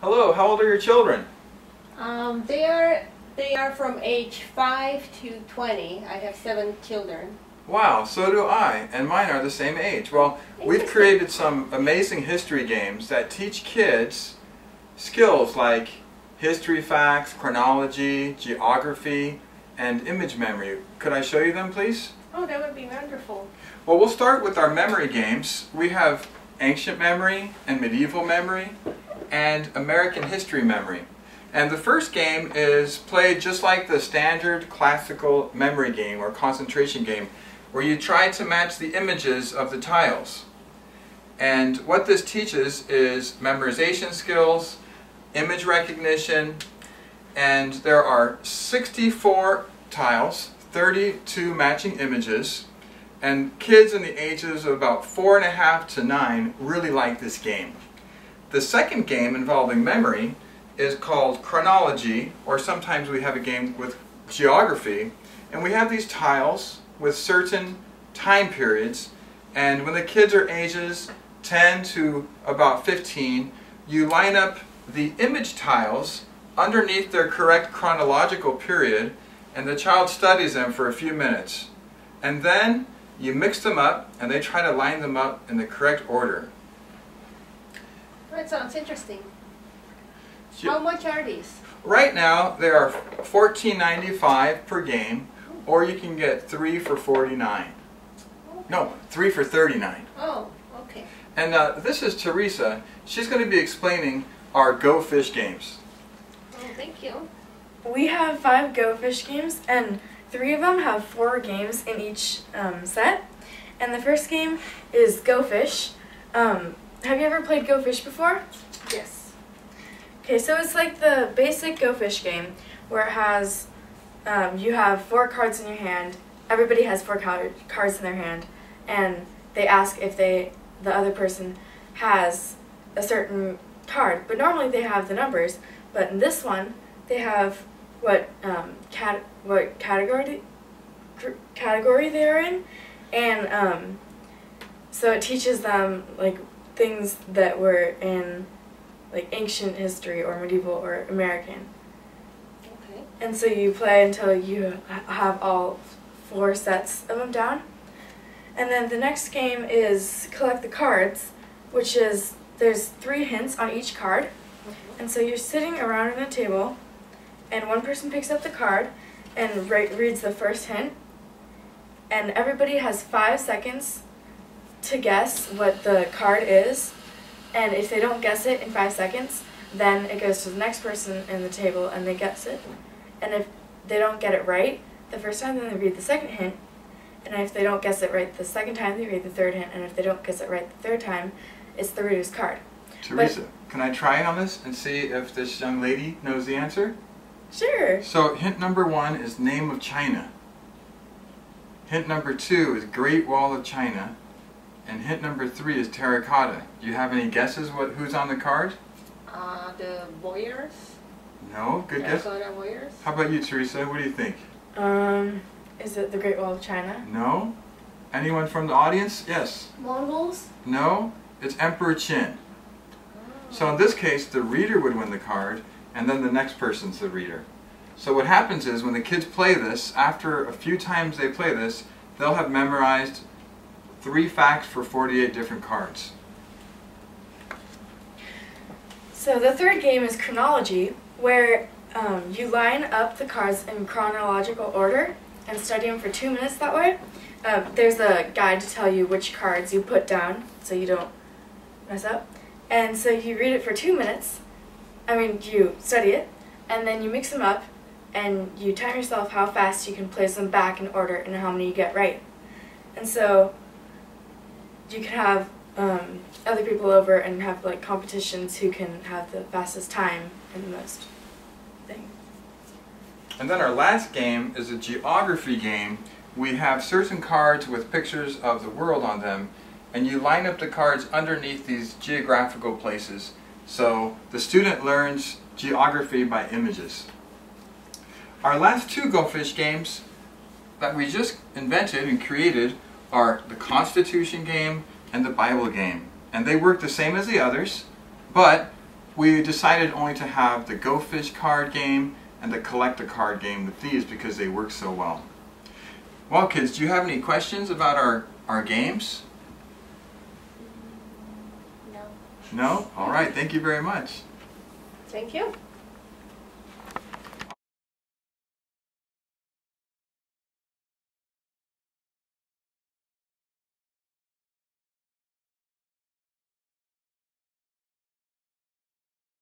Hello, how old are your children? They are from age 5 to 20. I have 7 children. Wow, so do I, and mine are the same age. Well, we've created some amazing history games that teach kids skills like history facts, chronology, geography, and image memory. Could I show you them, please? Oh, that would be wonderful. Well, we'll start with our memory games. We have ancient memory and medieval memory and American history memory. And the first game is played just like the standard classical memory game or concentration game, where you try to match the images of the tiles. And what this teaches is memorization skills, image recognition, and there are 64 tiles, 32 matching images, and kids in the ages of about 4.5 to 9 really like this game. The second game involving memory is called Chronology, or sometimes we have a game with geography, and we have these tiles with certain time periods, and when the kids are ages 10 to about 15, you line up the image tiles underneath their correct chronological period, and the child studies them for a few minutes. And then you mix them up, and they try to line them up in the correct order. That sounds interesting. How much are these? Right now, they are $14.95 per game, or you can get 3 for $49. Okay. No, 3 for $39. Oh, okay. And this is Teresa. She's going to be explaining our Go Fish games. Oh, thank you. We have 5 Go Fish games, and 3 of them have 4 games in each set. And the first game is Go Fish. Have you ever played Go Fish before? Yes. Okay, so it's like the basic Go Fish game, where it has, you have 4 cards in your hand. Everybody has 4 cards in their hand, and they ask if the other person has a certain card. But normally they have the numbers, but in this one they have what category they are in, and so it teaches them like things that were in like ancient history or medieval or American. Okay. And so you play until you have all 4 sets of them down. And then the next game is collect the cards, which is there's 3 hints on each card. And so you're sitting around in a table, and one person picks up the card and reads the first hint, and everybody has 5 seconds to guess what the card is. And if they don't guess it in 5 seconds, then it goes to the next person in the table and they guess it. And if they don't get it right the first time, then they read the second hint. And if they don't guess it right the second time, they read the third hint. And if they don't guess it right the third time, it's the reader's card. Teresa, can I try it on this and see if this young lady knows the answer? Sure. So hint number 1 is name of China. Hint number 2 is Great Wall of China. And hint number 3 is terracotta. Do you have any guesses who's on the card? The warriors. No? Good guess? Terracotta warriors. How about you, Teresa? What do you think? Is it the Great Wall of China? No? Anyone from the audience? Yes? Mongols. No? It's Emperor Qin. So in this case, the reader would win the card, and then the next person's the reader. So what happens is when the kids play this, after a few times they play this, they'll have memorized 3 facts for 48 different cards. So the third game is Chronology, where you line up the cards in chronological order and study them for 2 minutes that way. There's a guide to tell you which cards you put down so you don't mess up. And so you read it for 2 minutes, you study it, and then you mix them up, and you time yourself how fast you can place them back in order and how many you get right. And so you can have other people over and have like competitions who can have the fastest time and the most thing. And then our last game is a geography game. We have certain cards with pictures of the world on them, and you line up the cards underneath these geographical places. So the student learns geography by images. Our last 2 Go Fish games that we just invented and created are the Constitution game and the Bible game. And they work the same as the others, but we decided only to have the Go Fish card game and the Collect a Card game with these because they work so well. Well, kids, do you have any questions about our games? No. No? All right, thank you very much. Thank you.